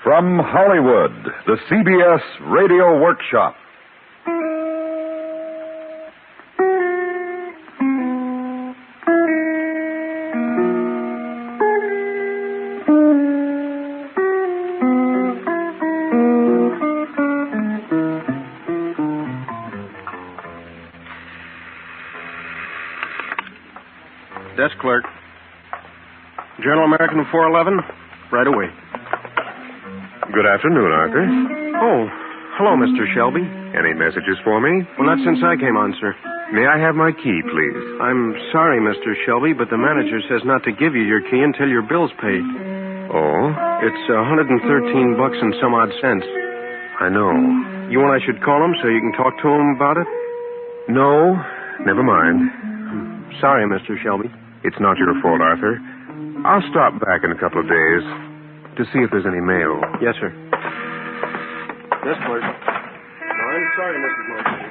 From Hollywood, the CBS Radio Workshop. Desk clerk. Journal American 411. Right away. Good afternoon, Arthur. Oh, hello, Mr. Shelby. Any messages for me? Well, not since I came on, sir. May I have my key, please? I'm sorry, Mr. Shelby, but the manager says not to give you your key until your bill's paid. Oh? It's $113 and some odd cents. I know. You want I should call him so you can talk to him about it? No, never mind. Sorry, Mr. Shelby. It's not your fault, Arthur. I'll stop back in a couple of days to see if there's any mail. Yes, sir. Yes, clerk. No, I'm sorry, Mrs. Mosley.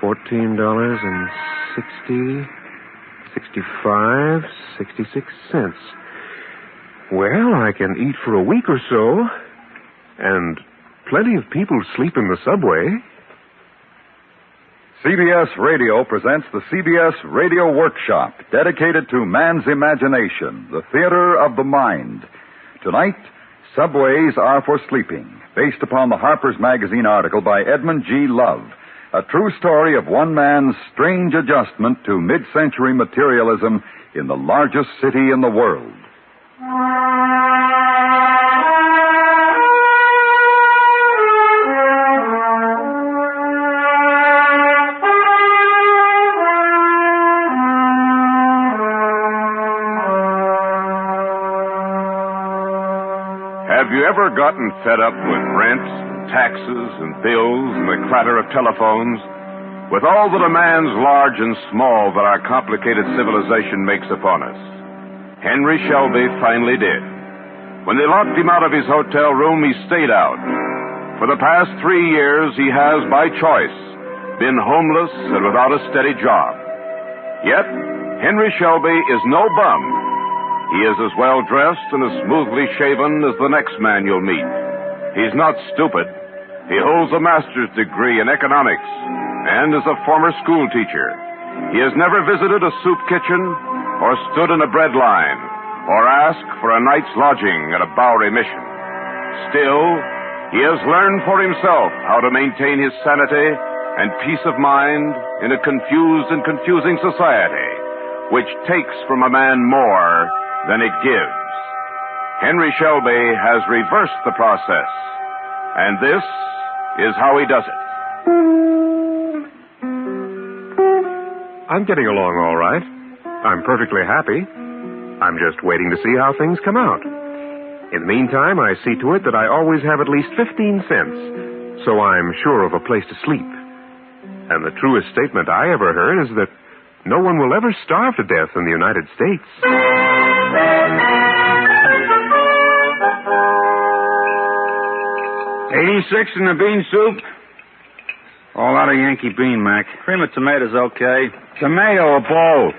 $14.60, 65, 66 cents. Well, I can eat for a week or so, and plenty of people sleep in the subway. CBS Radio presents the CBS Radio Workshop, dedicated to man's imagination, the theater of the mind. Tonight, Subways Are for Sleeping, based upon the Harper's Magazine article by Edmund G. Love, a true story of one man's strange adjustment to mid-century materialism in the largest city in the world. Have you ever gotten fed up with rent, and taxes, and bills, and the clatter of telephones? With all the demands, large and small, that our complicated civilization makes upon us? Henry Shelby finally did. When they locked him out of his hotel room, he stayed out. For the past 3 years, he has, by choice, been homeless and without a steady job. Yet, Henry Shelby is no bum. He is as well dressed and as smoothly shaven as the next man you'll meet. He's not stupid. He holds a master's degree in economics and is a former school teacher. He has never visited a soup kitchen or stood in a bread line or asked for a night's lodging at a Bowery mission. Still, he has learned for himself how to maintain his sanity and peace of mind in a confused and confusing society, which takes from a man more than it gives. Henry Shelby has reversed the process, and this is how he does it. I'm getting along all right. I'm perfectly happy. I'm just waiting to see how things come out. In the meantime, I see to it that I always have at least 15 cents, so I'm sure of a place to sleep. And the truest statement I ever heard is that no one will ever starve to death in the United States. 86 in the bean soup. All out of Yankee bean, Mac. Cream of tomatoes, okay. Tomato, a bowl.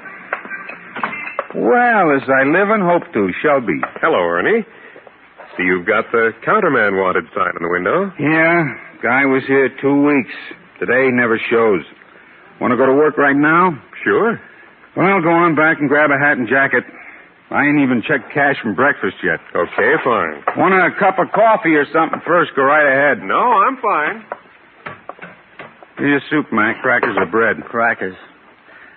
Well, as I live and hope to, Shelby. Hello, Ernie. See, you've got the counterman wanted sign in the window. Yeah, guy was here 2 weeks. Today never shows. Want to go to work right now? Sure. Well, go on back and grab a hat and jacket. I ain't even checked cash from breakfast yet. Okay, fine. Want a cup of coffee or something first? Go right ahead. No, I'm fine. Here's your soup, Mac. Crackers or bread? Crackers.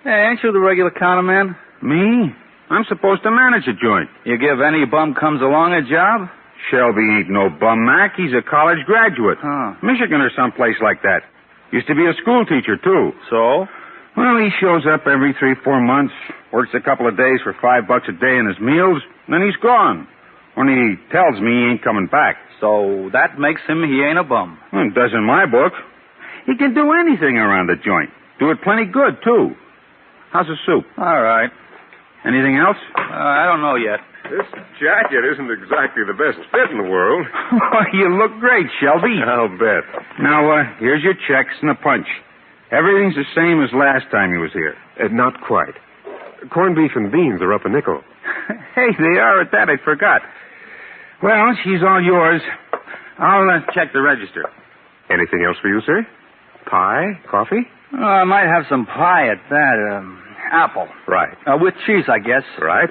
Hey, ain't you the regular counterman? Me? I'm supposed to manage a joint. You give any bum comes along a job? Shelby ain't no bum, Mac. He's a college graduate. Huh. Michigan or someplace like that. Used to be a school teacher, too. So? Well, he shows up every 3-4 months, works a couple of days for $5 a day in his meals, and then he's gone. Only he tells me he ain't coming back. So that makes him he ain't a bum. Well, it does in my book. He can do anything around the joint. Do it plenty good, too. How's the soup? All right. Anything else? I don't know yet. This jacket isn't exactly the best fit in the world. You look great, Shelby. I'll bet. Now, here's your checks and a punch. Everything's the same as last time he was here. Not quite. Corned beef and beans are up a nickel. Hey, they are at that. I forgot. Well, she's all yours. I'll check the register. Anything else for you, sir? Pie? Coffee? I might have some pie at that. Apple. Right. With cheese, I guess. Right.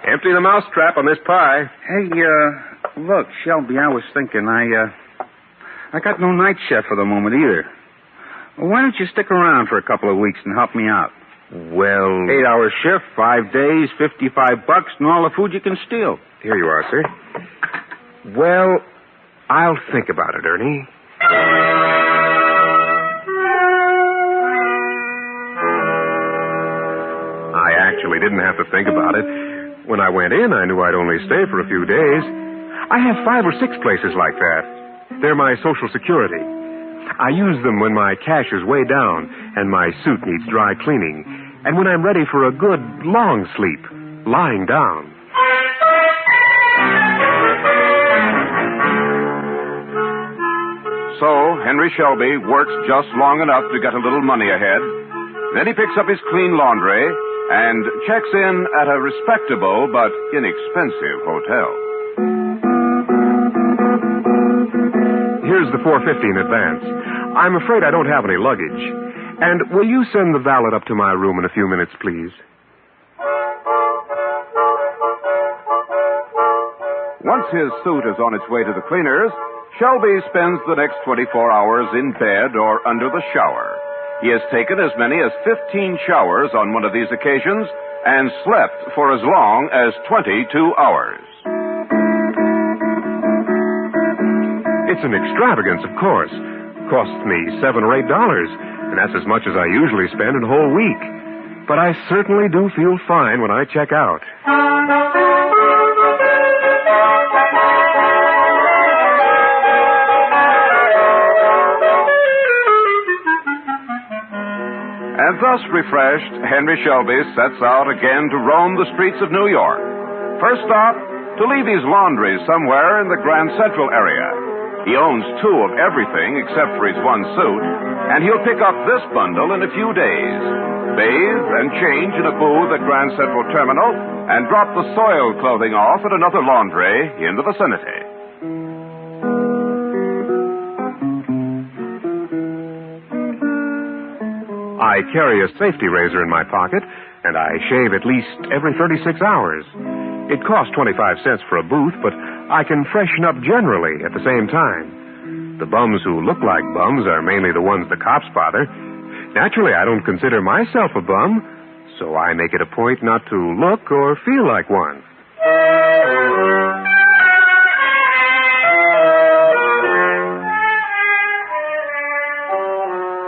Empty the mousetrap on this pie. Hey, look, Shelby, I was thinking, I got no night chef for the moment either. Well, why don't you stick around for a couple of weeks and help me out? Well... 8-hour shift, 5 days, $55, and all the food you can steal. Here you are, sir. Well, I'll think about it, Ernie. I actually didn't have to think about it. When I went in, I knew I'd only stay for a few days. I have 5 or 6 places like that. They're my Social Security. I use them when my cash is way down and my suit needs dry cleaning, and when I'm ready for a good, long sleep, lying down. So, Henry Shelby works just long enough to get a little money ahead. Then he picks up his clean laundry and checks in at a respectable but inexpensive hotel. Here's the $4.50 in advance. I'm afraid I don't have any luggage. And will you send the valet up to my room in a few minutes, please? Once his suit is on its way to the cleaners, Shelby spends the next 24 hours in bed or under the shower. He has taken as many as 15 showers on one of these occasions and slept for as long as 22 hours. It's an extravagance, of course. Costs me $7 or $8, and that's as much as I usually spend in a whole week. But I certainly do feel fine when I check out. And thus refreshed, Henry Shelby sets out again to roam the streets of New York. First stop, to leave his laundry somewhere in the Grand Central area. He owns 2 of everything except for his one suit, and he'll pick up this bundle in a few days. Bathe and change in a booth at Grand Central Terminal, and drop the soiled clothing off at another laundry in the vicinity. I carry a safety razor in my pocket, and I shave at least every 36 hours. It costs 25 cents for a booth, but I can freshen up generally at the same time. The bums who look like bums are mainly the ones the cops bother. Naturally, I don't consider myself a bum, so I make it a point not to look or feel like one.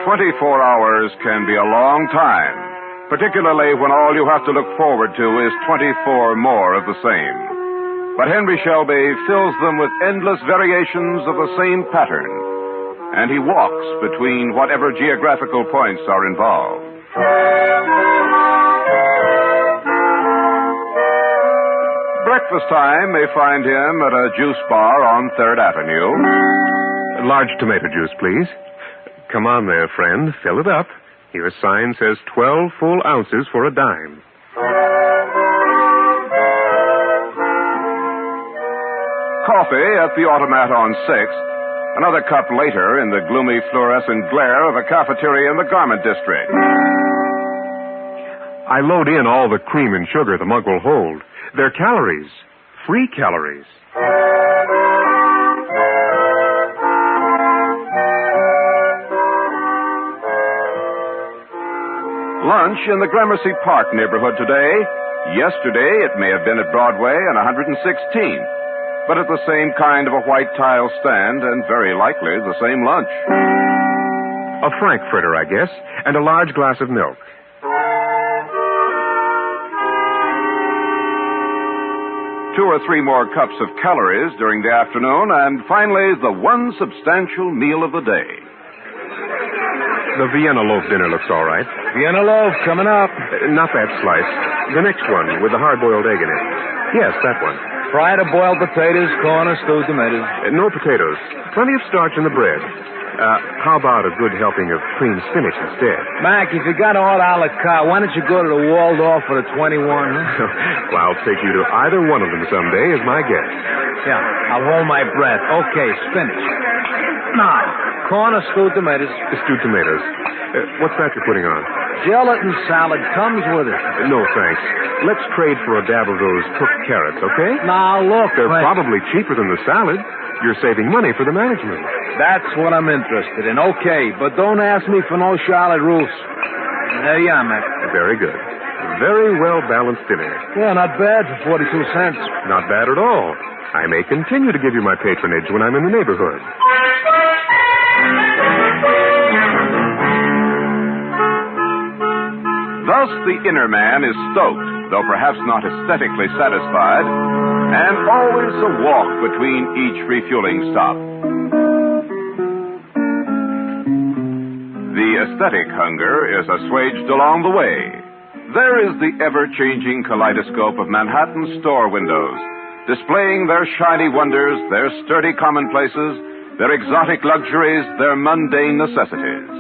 24 hours can be a long time, particularly when all you have to look forward to is 24 more of the same. But Henry Shelby fills them with endless variations of the same pattern, and he walks between whatever geographical points are involved. Breakfast time may find him at a juice bar on 3rd Avenue. Large tomato juice, please. Come on there, friend. Fill it up. Your sign says 12 full ounces for a dime. Coffee at the automat on 6th. Another cup later in the gloomy fluorescent glare of a cafeteria in the garment district. I load in all the cream and sugar the mug will hold. They're calories. Free calories. Lunch in the Gramercy Park neighborhood today. Yesterday, it may have been at Broadway and 116th, but at the same kind of a white tile stand and very likely the same lunch. A frankfurter, I guess, and a large glass of milk. Two or three more cups of calories during the afternoon, and finally, the one substantial meal of the day. The Vienna loaf dinner looks all right. Vienna loaf coming up. Not that slice. The next one with the hard-boiled egg in it. Yes, that one. Fried or boiled potatoes, corn or stewed tomatoes. No potatoes. Plenty of starch in the bread. How about a good helping of cream spinach instead? Mac, if you got to order a la carte, why don't you go to the Waldorf for the 21, huh? Well, I'll take you to either one of them someday as my guest. Yeah, I'll hold my breath. Okay, spinach. Now, corn or stewed tomatoes? Stewed tomatoes. What's that you're putting on? Gelatin salad comes with it. No, thanks. Let's trade for a dab of those cooked carrots, okay? Now, look, They're Frank. probably cheaper than the salad. You're saving money for the management. That's what I'm interested in. Okay, but don't ask me for no Charlotte rules. There you are, Mac. Very good. Very well-balanced dinner. Yeah, not bad for 42 cents. Not bad at all. I may continue to give you my patronage when I'm in the neighborhood. Thus, the inner man is stoked, though perhaps not aesthetically satisfied, and always a walk between each refueling stop. The aesthetic hunger is assuaged along the way. There is the ever-changing kaleidoscope of Manhattan store windows, displaying their shiny wonders, their sturdy commonplaces, their exotic luxuries, their mundane necessities.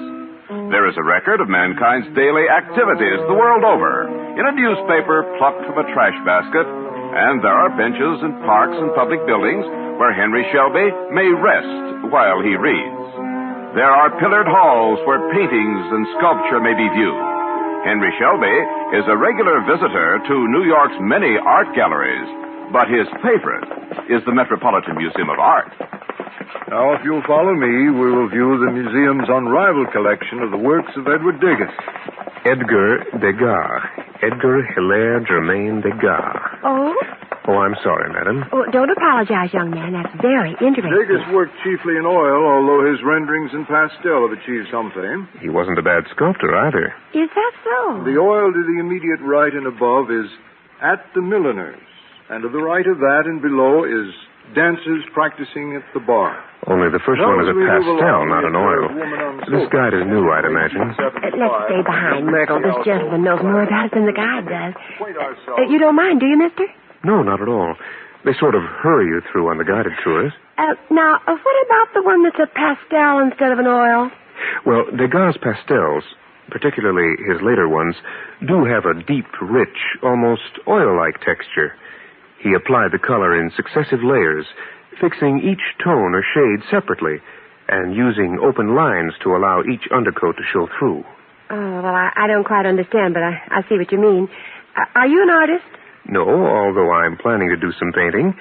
There is a record of mankind's daily activities the world over, in a newspaper plucked from a trash basket, and there are benches and parks and public buildings where Henry Shelby may rest while he reads. There are pillared halls where paintings and sculpture may be viewed. Henry Shelby is a regular visitor to New York's many art galleries, but his favorite is the Metropolitan Museum of Art. Now, if you'll follow me, we will view the museum's unrivaled collection of the works of Edward Degas. Edgar Degas. Edgar Hilaire Germain Degas. Oh? Oh, I'm sorry, madam. Oh, don't apologize, young man. That's very interesting. Degas worked chiefly in oil, although his renderings in pastel have achieved some fame. He wasn't a bad sculptor either. Is that so? The oil to the immediate right and above is At the Milliner's, and to the right of that and below is Dancers Practicing at the Bar. Only the first one is a pastel, not an oil. This guide is new, I'd imagine. Let's stay behind, Myrtle. This gentleman knows more about it than the guide does. You don't mind, do you, mister? No, not at all. They sort of hurry you through on the guided tours. Now, what about the one that's a pastel instead of an oil? Well, Degas' pastels, particularly his later ones, do have a deep, rich, almost oil-like texture. He applied the color in successive layers, fixing each tone or shade separately, and using open lines to allow each undercoat to show through. Oh, well, I don't quite understand, but I see what you mean. Are you an artist? No, although I'm planning to do some painting.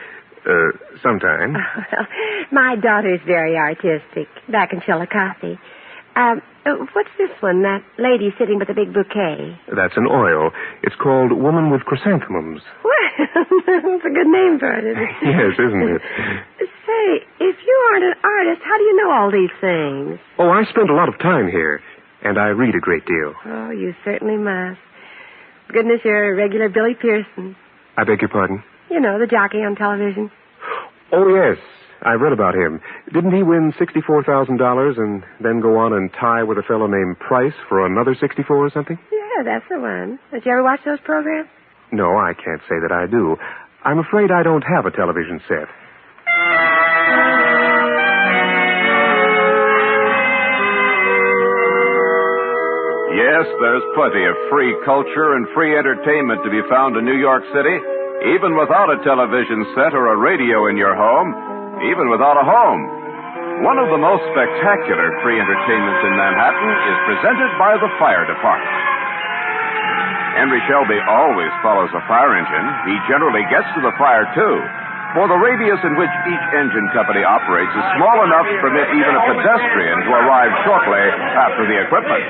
Sometime. Well, my daughter's very artistic, back in Chillicothe. What's this one, that lady sitting with a big bouquet? That's an oil. It's called Woman with Chrysanthemums. Well, that's a good name for it, isn't it? Yes, isn't it? Say, if you aren't an artist, how do you know all these things? Oh, I spend a lot of time here, and I read a great deal. Oh, you certainly must. Goodness, you're a regular Billy Pearson. I beg your pardon? You know, the jockey on television. Oh, yes. I read about him. Didn't he win $64,000 and then go on and tie with a fellow named Price for another 64 or something? Yeah, that's the one. Did you ever watch those programs? No, I can't say that I do. I'm afraid I don't have a television set. Yes, there's plenty of free culture and free entertainment to be found in New York City, even without a television set or a radio in your home, even without a home. One of the most spectacular free entertainments in Manhattan is presented by the fire department. Henry Shelby always follows a fire engine. He generally gets to the fire, too, for the radius in which each engine company operates is small enough to permit even a pedestrian to arrive shortly after the equipment.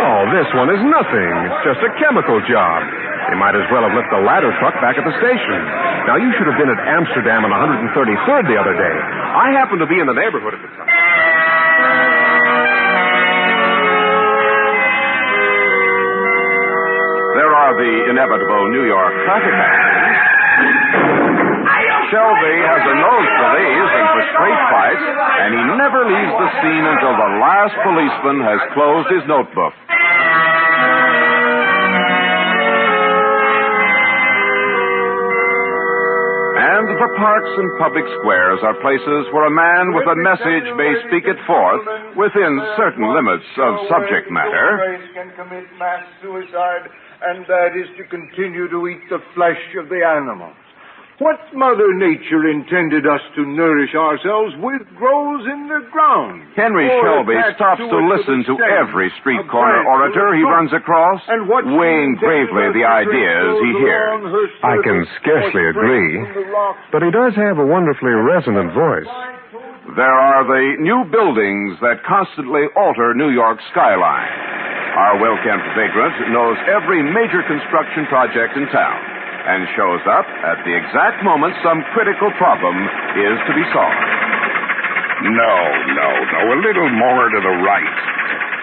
Oh, this one is nothing. It's just a chemical job. They might as well have left the ladder truck back at the station. Now, you should have been at Amsterdam on 133rd the other day. I happened to be in the neighborhood at the time. There are the inevitable New York traffic accidents. Shelby has a nose for these and for straight fights, and he never leaves the scene until the last policeman has closed his notebook. And And the parks and public squares are places where a man with a message may speak it forth within certain limits of subject matter. Race can commit mass suicide, and that is to continue to eat the flesh of the animals. What Mother Nature intended us to nourish ourselves with grows in the ground. Henry Shelby stops to listen to every street corner orator he runs across, weighing gravely the ideas he hears. I can scarcely agree, but he does have a wonderfully resonant voice. There are the new buildings that constantly alter New York's skyline. Our well-kempt vagrant knows every major construction project in town and shows up at the exact moment some critical problem is to be solved. No. A little more to the right.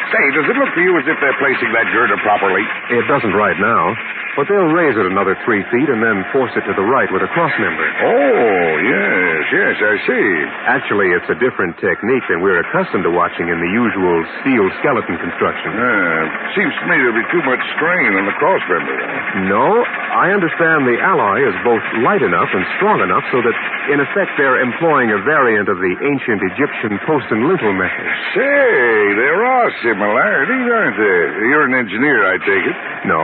Say, does it look to you as if they're placing that girder properly? It doesn't right now, but they'll raise it another 3 feet and then force it to the right with a cross member. Oh, yes, I see. Actually, it's a different technique than we're accustomed to watching in the usual steel skeleton construction. Seems to me there'll be too much strain on the cross member. No, I understand the alloy is both light enough and strong enough so that, in effect, they're employing a variant of the ancient Egyptian post and lintel method. Say, there are similarities, aren't there? You're an engineer, I take it. No,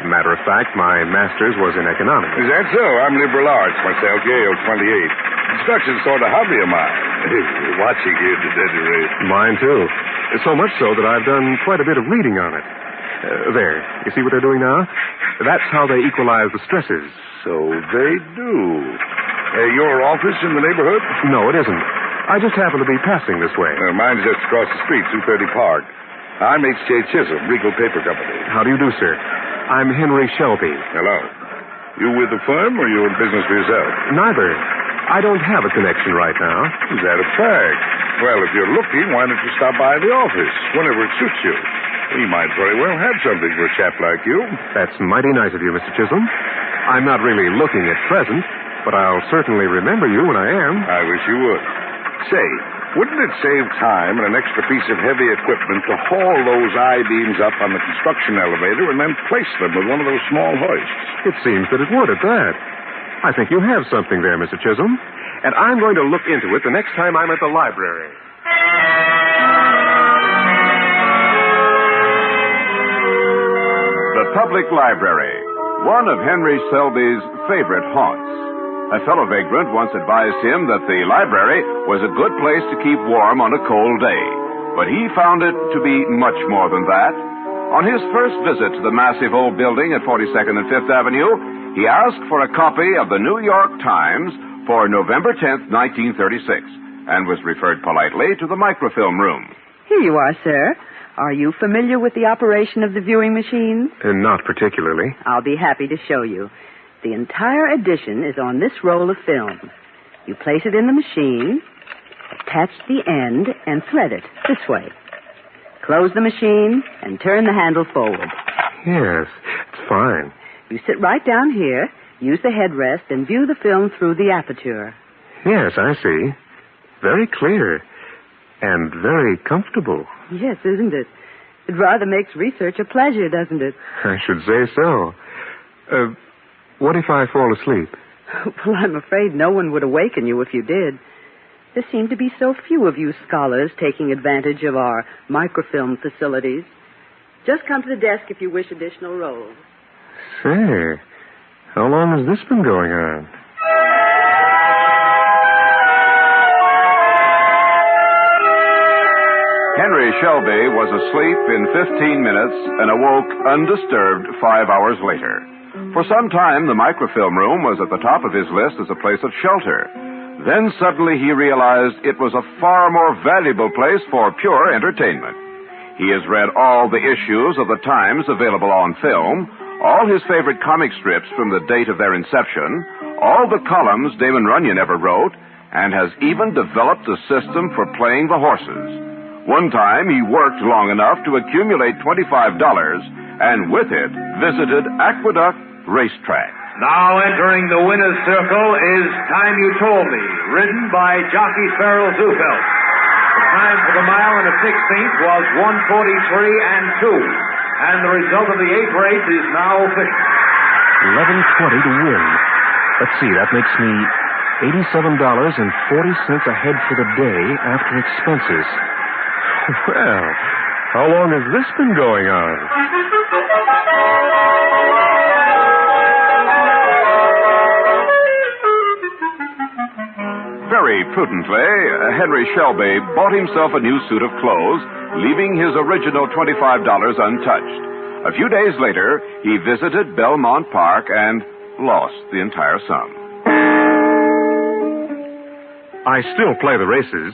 matter of fact, my master's was in economics. Is that so? I'm liberal arts myself, Yale 28. Construction's sort of hobby of mine. Watching you at any rate. Mine, too. So much so that I've done quite a bit of reading on it. There. You see what they're doing now? That's how they equalize the stresses. So they do. Your office in the neighborhood? No, it isn't. I just happen to be passing this way. Mine's just across the street, 230 Park. I'm H.J. Chisholm, Regal Paper Company. How do you do, sir? I'm Henry Shelby. Hello. You with the firm, or you in business for yourself? Neither. I don't have a connection right now. Is that a fact? Well, if you're looking, why don't you stop by the office whenever it suits you? We might very well have something for a chap like you. That's mighty nice of you, Mr. Chisholm. I'm not really looking at present, but I'll certainly remember you when I am. I wish you would. Say, wouldn't it save time and an extra piece of heavy equipment to haul those I-beams up on the construction elevator and then place them with one of those small hoists? It seems that it would at that. I think you have something there, Mr. Chisholm, and I'm going to look into it the next time I'm at the library. The Public Library, one of Henry Selby's favorite haunts. A fellow vagrant once advised him that the library was a good place to keep warm on a cold day, but he found it to be much more than that. On his first visit to the massive old building at 42nd and 5th Avenue, he asked for a copy of the New York Times for November 10th, 1936, and was referred politely to the microfilm room. Here you are, sir. Are you familiar with the operation of the viewing machine? Not particularly. I'll be happy to show you. The entire edition is on this roll of film. You place it in the machine, attach the end, and thread it this way. Close the machine and turn the handle forward. Yes, it's fine. You sit right down here, use the headrest, and view the film through the aperture. Yes, I see. Very clear. And very comfortable. Yes, isn't it? It rather makes research a pleasure, doesn't it? I should say so. What if I fall asleep? Well, I'm afraid no one would awaken you if you did. There seem to be so few of you scholars taking advantage of our microfilm facilities. Just come to the desk if you wish additional rolls. Say, how long has this been going on? Henry Shelby was asleep in 15 minutes and awoke undisturbed 5 hours later. For some time, the microfilm room was at the top of his list as a place of shelter. Then suddenly he realized it was a far more valuable place for pure entertainment. He has read all the issues of the Times available on film, all his favorite comic strips from the date of their inception, all the columns Damon Runyon ever wrote, and has even developed a system for playing the horses. One time, he worked long enough to accumulate $25, and with it, visited Aqueduct Racetrack. Now entering the winner's circle is Time You Told Me, ridden by jockey Farrell Zufeld. The time for the mile and a 16th was 1:43 and 2, and the result of the 8th race is now official. 11:20 to win. Let's see, that makes me $87.40 a head for the day after expenses. Well, how long has this been going on? Very prudently, Henry Shelby bought himself a new suit of clothes, leaving his original $25 untouched. A few days later, he visited Belmont Park and lost the entire sum. I still play the races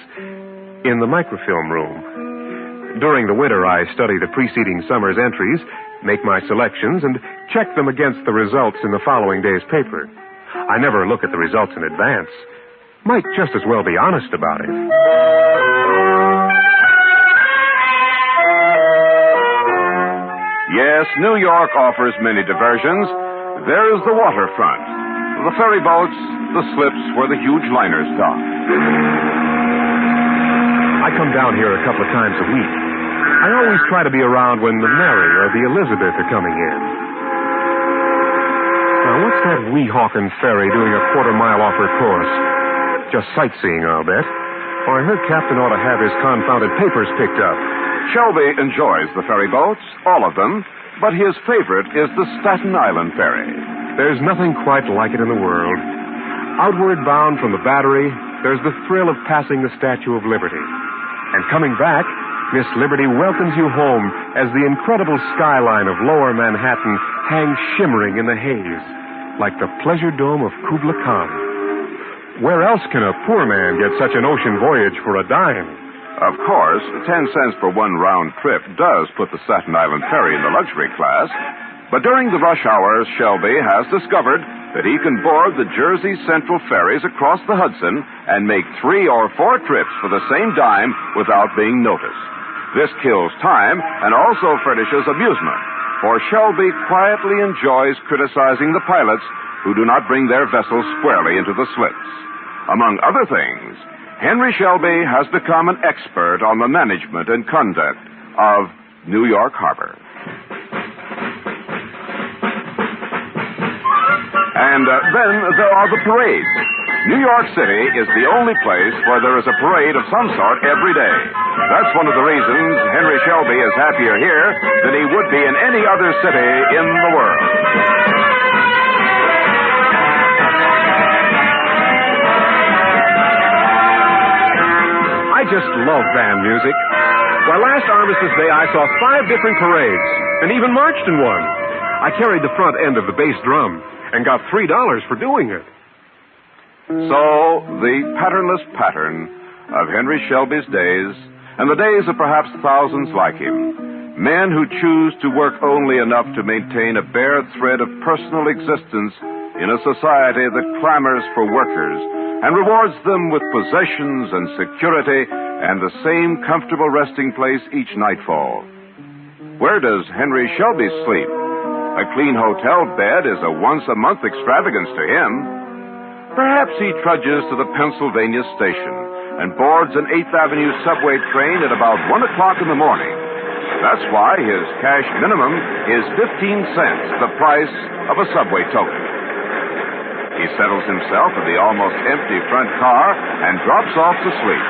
in the microfilm room. During the winter, I study the preceding summer's entries, make my selections, and check them against the results in the following day's paper. I never look at the results in advance. Might just as well be honest about it. Yes, New York offers many diversions. There's the waterfront, the ferry boats, the slips where the huge liners dock. I come down here a couple of times a week. I always try to be around when the Mary or the Elizabeth are coming in. Now, what's that Weehawken ferry doing a quarter-mile off her course? Just sightseeing, I'll bet. Or I heard Captain ought to have his confounded papers picked up. Shelby enjoys the ferry boats, all of them, but his favorite is the Staten Island ferry. There's nothing quite like it in the world. Outward bound from the Battery, there's the thrill of passing the Statue of Liberty. And coming back, Miss Liberty welcomes you home as the incredible skyline of Lower Manhattan hangs shimmering in the haze, like the pleasure dome of Kubla Khan. Where else can a poor man get such an ocean voyage for a dime? Of course, 10 cents for one round trip does put the Staten Island ferry in the luxury class, but during the rush hours, Shelby has discovered that he can board the Jersey Central ferries across the Hudson and make 3 or 4 trips for the same dime without being noticed. This kills time and also furnishes amusement, for Shelby quietly enjoys criticizing the pilots who do not bring their vessels squarely into the slips. Among other things, Henry Shelby has become an expert on the management and conduct of New York Harbor. And then there are the parades. New York City is the only place where there is a parade of some sort every day. That's one of the reasons Henry Shelby is happier here than he would be in any other city in the world. I just love band music. Why, last Armistice Day I saw 5 different parades and even marched in one. I carried the front end of the bass drum and got $3 for doing it. So, the patternless pattern of Henry Shelby's days, and the days of perhaps thousands like him. Men who choose to work only enough to maintain a bare thread of personal existence in a society that clamors for workers and rewards them with possessions and security and the same comfortable resting place each nightfall. Where does Henry Shelby sleep? A clean hotel bed is a once-a-month extravagance to him. Perhaps he trudges to the Pennsylvania station and boards an 8th Avenue subway train at about 1 o'clock in the morning. That's why his cash minimum is 15 cents, the price of a subway token. He settles himself in the almost empty front car and drops off to sleep.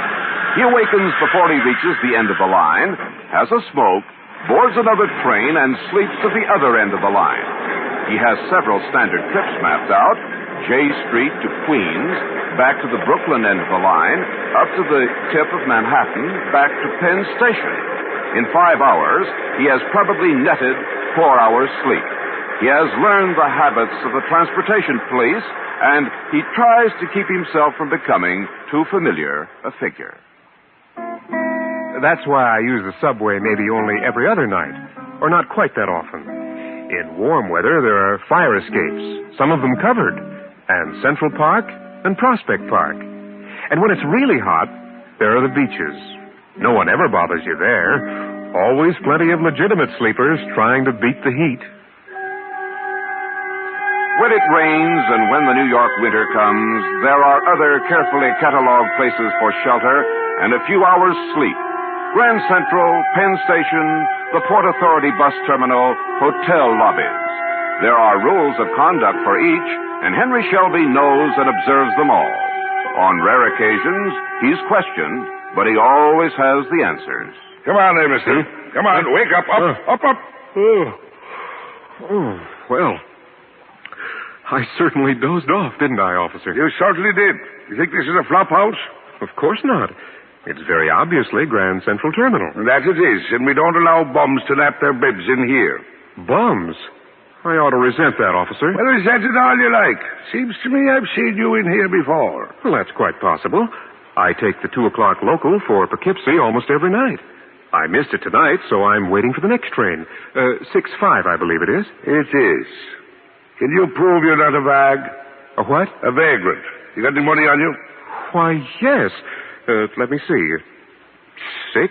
He awakens before he reaches the end of the line, has a smoke, boards another train, and sleeps at the other end of the line. He has several standard trips mapped out: J Street to Queens, back to the Brooklyn end of the line, up to the tip of Manhattan, back to Penn Station. In 5 hours, he has probably netted 4 hours sleep. He has learned the habits of the transportation police, and he tries to keep himself from becoming too familiar a figure. That's why I use the subway maybe only every other night, or not quite that often. In warm weather, there are fire escapes, some of them covered, and Central Park and Prospect Park. And when it's really hot, there are the beaches. No one ever bothers you there. Always plenty of legitimate sleepers trying to beat the heat. When it rains and when the New York winter comes, there are other carefully cataloged places for shelter and a few hours' sleep. Grand Central, Penn Station, the Port Authority bus terminal, hotel lobbies. There are rules of conduct for each, and Henry Shelby knows and observes them all. On rare occasions, he's questioned, but he always has the answers. Come on there, mister. Come on, wake up, up. Oh, well, I certainly dozed off, didn't I, officer? You certainly did. You think this is a flop house? Of course not. It's very obviously Grand Central Terminal. That it is, and we don't allow bums to nap their bibs in here. Bums? I ought to resent that, officer. Well, resent it all you like. Seems to me I've seen you in here before. Well, that's quite possible. I take the 2 o'clock local for Poughkeepsie almost every night. I missed it tonight, so I'm waiting for the next train. 6:05, I believe it is. It is. Can you prove you're not a vag? A what? A vagrant. You got any money on you? Why, yes. Let me see. $6,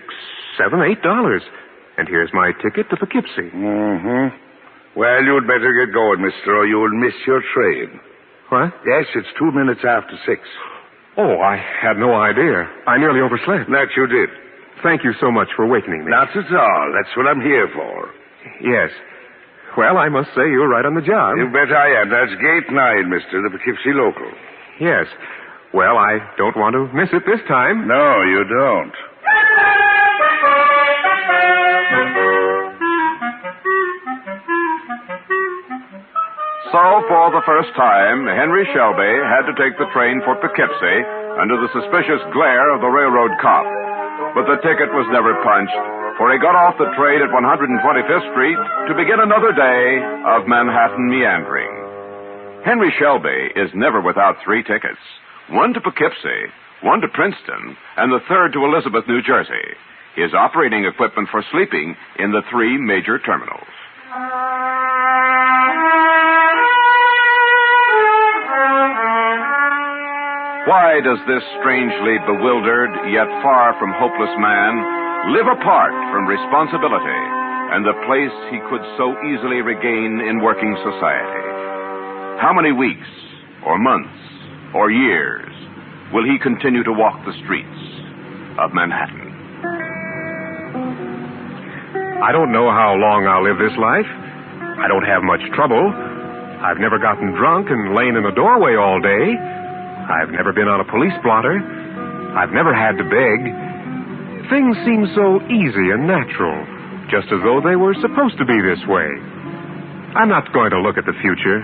$7, $8. And here's my ticket to Poughkeepsie. Mm-hmm. Well, you'd better get going, mister, or you'll miss your train. What? Yes, it's 2 minutes after 6. Oh, I had no idea. I nearly overslept. That you did. Thank you so much for wakening me. Not at all. That's what I'm here for. Yes. Well, I must say you're right on the job. You bet I am. That's gate 9, mister, the Poughkeepsie local. Yes. Well, I don't want to miss it this time. No, you don't. So, for the first time, Henry Shelby had to take the train for Poughkeepsie under the suspicious glare of the railroad cop. But the ticket was never punched, for he got off the train at 125th Street to begin another day of Manhattan meandering. Henry Shelby is never without 3 tickets. One to Poughkeepsie, one to Princeton, and the third to Elizabeth, New Jersey. His operating equipment for sleeping in the 3 major terminals. Why does this strangely bewildered, yet far from hopeless man live apart from responsibility and the place he could so easily regain in working society? How many weeks, or months, or years will he continue to walk the streets of Manhattan? I don't know how long I'll live this life. I don't have much trouble. I've never gotten drunk and lain in a doorway all day. I've never been on a police blotter. I've never had to beg. Things seem so easy and natural, just as though they were supposed to be this way. I'm not going to look at the future.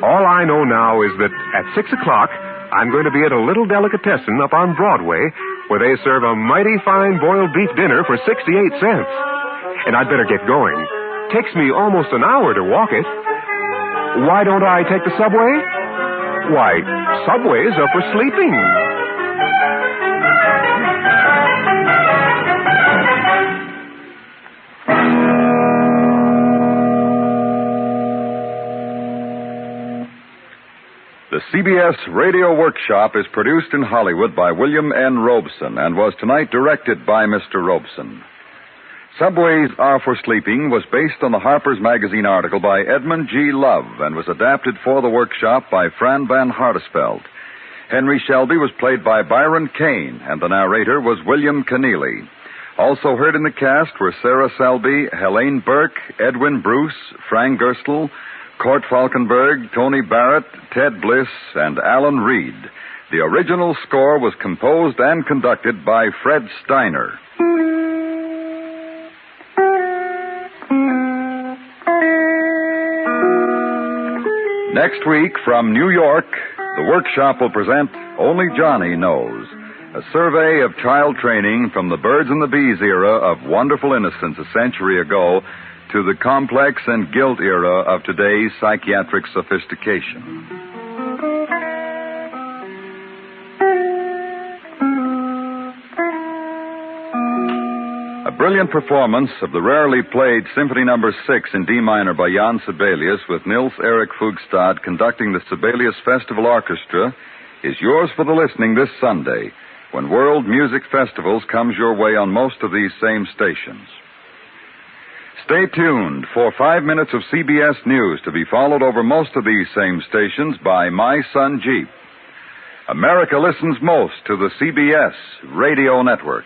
All I know now is that at 6 o'clock, I'm going to be at a little delicatessen up on Broadway where they serve a mighty fine boiled beef dinner for 68 cents. And I'd better get going. Takes me almost an hour to walk it. Why don't I take the subway? Why, subways are for sleeping. The CBS Radio Workshop is produced in Hollywood by William N. Robeson and was tonight directed by Mr. Robeson. Subways Are for Sleeping was based on the Harper's Magazine article by Edmund G. Love and was adapted for the workshop by Fran Van Hartesveld. Henry Shelby was played by Byron Kane, and the narrator was William Keneally. Also heard in the cast were Sarah Selby, Helene Burke, Edwin Bruce, Frank Gerstle, Court Falkenberg, Tony Barrett, Ted Bliss, and Alan Reed. The original score was composed and conducted by Fred Steiner. Next week, from New York, the workshop will present Only Johnny Knows, a survey of child training from the birds and the bees era of wonderful innocence a century ago to the complex and guilt era of today's psychiatric sophistication. A brilliant performance of the rarely played Symphony No. 6 in D minor by Jan Sibelius with Nils Erik Fugstad conducting the Sibelius Festival Orchestra is yours for the listening this Sunday when World Music Festivals comes your way on most of these same stations. Stay tuned for 5 minutes of CBS News to be followed over most of these same stations by My Son Jeep. America listens most to the CBS Radio Network.